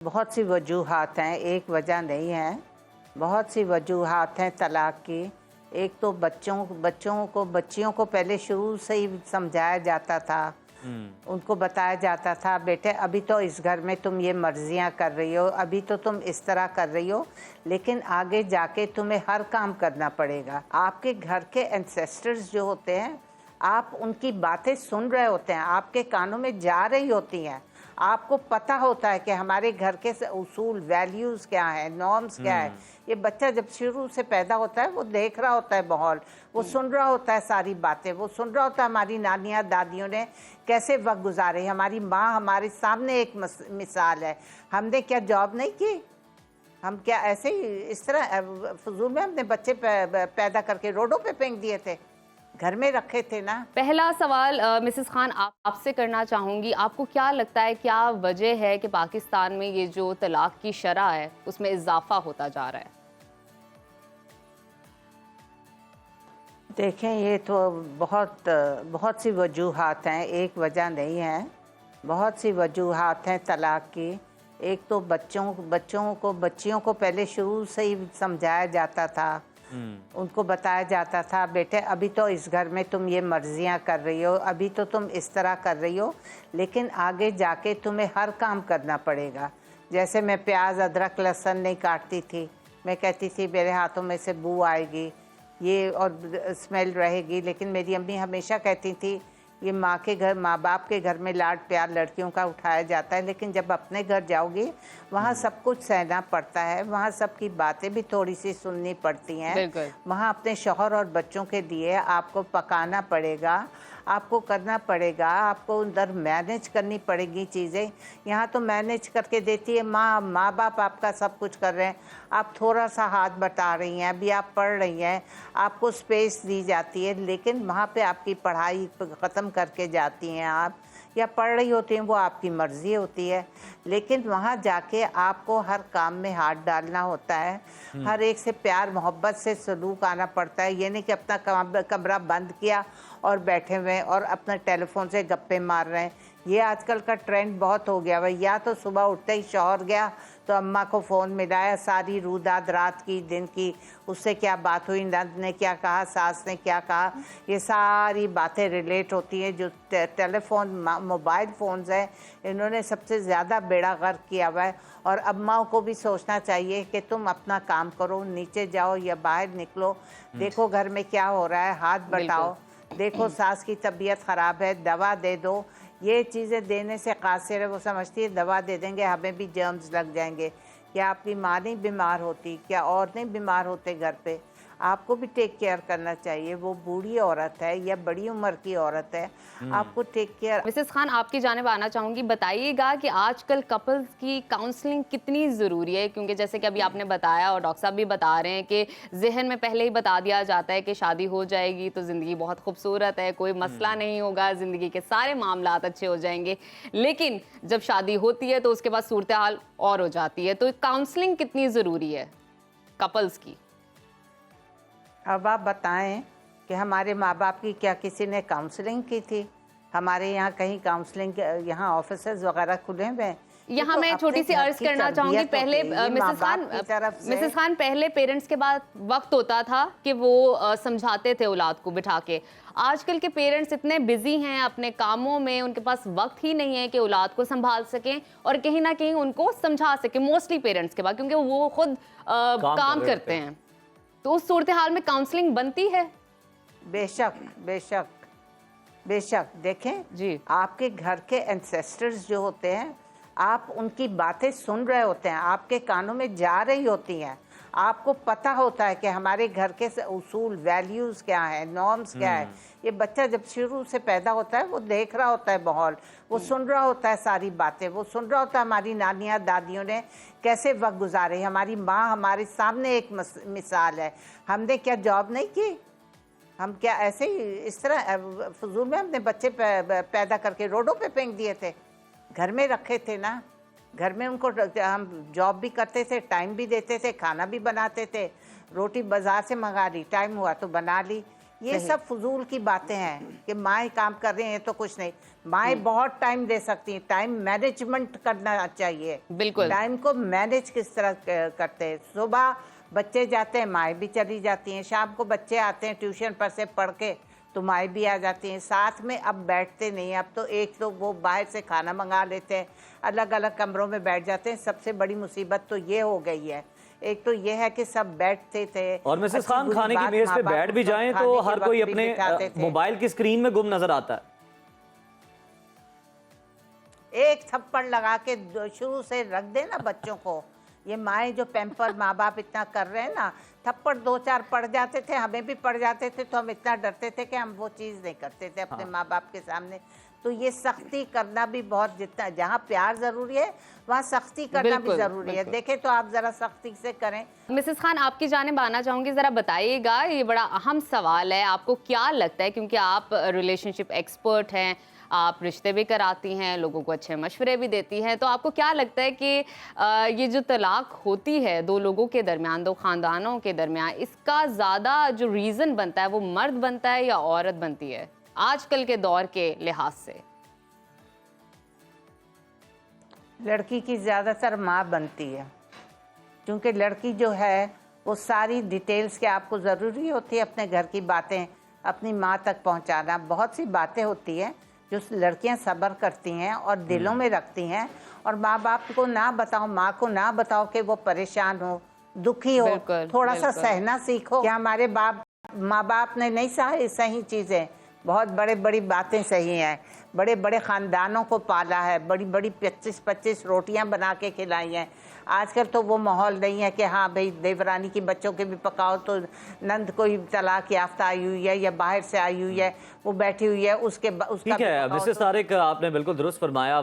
बहुत सी वजूहात हैं, एक वजह नहीं है। बहुत सी वजूहात हैं तलाक की। एक तो बच्चियों को पहले शुरू से ही समझाया जाता था, उनको बताया जाता था बेटे अभी तो इस घर में तुम ये मर्जियां कर रही हो, अभी तो तुम इस तरह कर रही हो, लेकिन आगे जाके तुम्हें हर काम करना पड़ेगा। आपके घर के एंसेस्टर्स जो होते हैं, आप उनकी बातें सुन रहे होते हैं, आपके कानों में जा रही होती हैं। आपको पता होता है कि हमारे घर के उसूल, वैल्यूज़ क्या हैं, नॉर्म्स क्या है। ये बच्चा जब शुरू से पैदा होता है वो देख रहा होता है माहौल, वो सुन रहा होता है सारी बातें, वो सुन रहा होता है हमारी नानियाँ दादियों ने कैसे वक्त गुजारे। हमारी माँ हमारे सामने एक मिसाल है। हमने क्या जॉब नहीं की? हम क्या ऐसे ही इस तरह फजूल में हमने बच्चे पैदा करके रोडों पे फेंक दिए थे? घर में रखे थे ना। पहला सवाल मिसेस खान आपसे करना चाहूँगी, आपको क्या लगता है क्या वजह है कि पाकिस्तान में ये जो तलाक की शरह है उसमें इजाफा होता जा रहा है? देखें, ये तो बहुत सी वजूहात हैं, एक वजह नहीं है। बहुत सी वजूहात हैं तलाक की। एक तो बच्चियों को पहले शुरू से ही समझाया जाता था, उनको बताया जाता था बेटे अभी तो इस घर में तुम ये मर्जियां कर रही हो, अभी तो तुम इस तरह कर रही हो, लेकिन आगे जाके तुम्हें हर काम करना पड़ेगा। जैसे मैं प्याज अदरक लहसुन नहीं काटती थी, मैं कहती थी मेरे हाथों में से बू आएगी, ये और स्मेल रहेगी, लेकिन मेरी अम्मी हमेशा कहती थी ये माँ बाप के घर में लाड प्यार लड़कियों का उठाया जाता है, लेकिन जब अपने घर जाओगी वहाँ सब कुछ सहना पड़ता है, वहाँ सबकी बातें भी थोड़ी सी सुननी पड़ती हैं। वहाँ अपने शौहर और बच्चों के लिए आपको पकाना पड़ेगा, आपको करना पड़ेगा, आपको उधर मैनेज करनी पड़ेगी चीज़ें। यहाँ तो मैनेज करके देती है माँ बाप आपका सब कुछ कर रहे हैं, आप थोड़ा सा हाथ बटा रही हैं, अभी आप पढ़ रही हैं, आपको स्पेस दी जाती है, लेकिन वहाँ पे आपकी पढ़ाई ख़त्म करके जाती हैं आप, या पढ़ रही होती हैं, वो आपकी मर्ज़ी होती है, लेकिन वहाँ जाके आपको हर काम में हाथ डालना होता है। हर एक से प्यार मोहब्बत से सलूक आना पड़ता है। ये नहीं कि अपना कमरा बंद किया और बैठे हुए हैं और अपना टेलीफोन से गप्पे मार रहे हैं। ये आजकल का ट्रेंड बहुत हो गया भाई, या तो सुबह उठते ही शौहर गया तो अम्मा को फ़ोन मिलाया, सारी रूदाद रात की दिन की उससे क्या बात हुई, नंद ने क्या कहा, सास ने क्या कहा, ये सारी बातें रिलेट होती हैं। जो टेलीफोन मोबाइल फ़ोन्स हैं, इन्होंने सबसे ज़्यादा बेड़ा गर्क किया हुआ है। और अम्माओं को भी सोचना चाहिए कि तुम अपना काम करो, नीचे जाओ या बाहर निकलो, देखो घर में क्या हो रहा है, हाथ बटाओ, देखो सास की तबीयत ख़राब है, दवा दे दो। ये चीज़ें देने से कासिर है, वो समझती है दवा दे देंगे हमें भी जर्म्स लग जाएंगे। क्या आपकी माँ नहीं बीमार होती, क्या और नहीं बीमार होते घर पे? आपको भी टेक केयर करना चाहिए। वो बूढ़ी औरत है या बड़ी उम्र की औरत है, आपको टेक केयर। मिसेस खान आपकी जानिब आना चाहूँगी, बताइएगा कि आजकल कपल्स की काउंसलिंग कितनी ज़रूरी है, क्योंकि जैसे कि अभी आपने बताया और डॉक्टर साहब भी बता रहे हैं कि जहन में पहले ही बता दिया जाता है कि शादी हो जाएगी तो ज़िंदगी बहुत खूबसूरत है, कोई मसला नहीं होगा, ज़िंदगी के सारे मामलात अच्छे हो जाएंगे, लेकिन जब शादी होती है तो उसके बाद सूरत हाल और हो जाती है। तो काउंसलिंग कितनी ज़रूरी है कपल्स की? अब आप बताएं कि हमारे माँ बाप की क्या किसी ने काउंसलिंग की थी? हमारे यहाँ कहीं काउंसलिंग, यहाँ ऑफिसेज वगैरह खुले हुए हैं। यहाँ मैं छोटी सी अर्ज करना चाहूंगी, पहले मिसेस खान पहले पेरेंट्स के बाद वक्त होता था कि वो समझाते थे औलाद को बिठा के। आजकल के पेरेंट्स इतने बिजी हैं अपने कामों में, उनके पास वक्त ही नहीं है कि औलाद को संभाल सकें और कहीं ना कहीं उनको समझा सकें, मोस्टली पेरेंट्स के बाद, क्योंकि वो खुद काम करते हैं। तो उस सूरत हाल में काउंसलिंग बनती है? बेशक बेशक बेशक। देखें जी, आपके घर के एंसेस्टर्स जो होते हैं, आप उनकी बातें सुन रहे होते हैं, आपके कानों में जा रही होती हैं, आपको पता होता है कि हमारे घर के उसूल, वैल्यूज़ क्या हैं, नॉर्म्स क्या है। ये बच्चा जब शुरू से पैदा होता है वो देख रहा होता है माहौल, वो सुन रहा होता है सारी बातें, वो सुन रहा होता है हमारी नानियाँ दादियों ने कैसे वक्त गुजारे। हमारी माँ हमारे सामने एक मिसाल है। हमने क्या जॉब नहीं की? हम क्या ऐसे ही इस तरह फजूल में हमने बच्चे पैदा करके रोडों पे फेंक दिए थे? घर में रखे थे ना। घर में उनको हम जॉब भी करते थे, टाइम भी देते थे, खाना भी बनाते थे। रोटी बाज़ार से मंगा ली, टाइम हुआ तो बना ली, ये सब फजूल की बातें हैं कि माएँ काम कर रही हैं तो कुछ नहीं। माएँ बहुत टाइम दे सकती हैं, टाइम मैनेजमेंट करना चाहिए। बिल्कुल। टाइम को मैनेज किस तरह करते हैं। सुबह बच्चे जाते हैं, माएँ भी चली जाती हैं, शाम को बच्चे आते हैं ट्यूशन पर से पढ़ के तो माएँ भी आ जाती हैं। साथ में अब बैठते नहीं, अब तो एक तो वो बाहर से खाना मंगा लेते हैं, अलग अलग कमरों में बैठ जाते हैं। सबसे बड़ी मुसीबत तो ये हो गई है। एक तो ये है कि सब बैठते थे और मिसेस अच्छी खान, बुरी खाने की बात मेज पे माँ-बाप बैठ भी उस वक्त जाएं खाने तो के हर वक्त कोई भी अपने बिठाते थे। मोबाइल की स्क्रीन में गुम नजर आता है। एक थप्पड़ लगा के शुरू से रख देना बच्चों को। ये माएँ जो पैम्पर माँ बाप इतना कर रहे हैं ना, थप्पड़ 2-4 पड़ जाते थे, हमें भी पड़ जाते थे तो हम इतना डरते थे कि हम वो चीज़ नहीं करते थे अपने माँ बाप के सामने। तो ये सख्ती करना भी बहुत, जितना जहाँ प्यार ज़रूरी है वहाँ सख्ती करना भी बिल्कुल, ज़रूरी है। देखें तो आप ज़रा सख्ती से करें। मिसेस खान, आपकी जानिब आना चाहूंगी, जरा बताइएगा, ये बड़ा अहम सवाल है, आपको क्या लगता है, क्योंकि आप रिलेशनशिप एक्सपर्ट हैं, आप रिश्ते भी कराती हैं, लोगों को अच्छे मशवरे भी देती हैं, तो आपको क्या लगता है कि ये जो तलाक होती है दो लोगों के दरमियान, दो खानदानों के दरमियान, इसका ज़्यादा जो रीज़न बनता है वो मर्द बनता है या औरत बनती है आजकल के दौर के लिहाज से? लड़की की ज़्यादातर माँ बनती है, क्योंकि लड़की जो है वो सारी डिटेल्स के आपको ज़रूरी होती है अपने घर की बातें अपनी माँ तक पहुँचाना। बहुत सी बातें होती हैं जो लड़कियाँ सब्र करती हैं और दिलों में रखती हैं, और माँ बाप को ना बताओ, माँ को ना बताओ कि वो परेशान हो, दुखी हो। थोड़ा सा सहना सीखो कि हमारे माँ बाप ने नहीं सही चीज़ें, बहुत बड़ी बातें सही हैं, बड़े बड़े ख़ानदानों को पाला है, बड़ी बड़ी 25-25 रोटियां बना के खिलाई हैं। आजकल तो वो माहौल नहीं है कि हाँ भाई देवरानी की बच्चों के भी पकाओ, तो नंद कोई तलाक याफ्ता आई हुई है या बाहर से आई हुई है, वो बैठी हुई है, उसका ठीक है भी पकाओ। मिसेस तारिक, आपने बिल्कुल दुरुस्त फरमाया।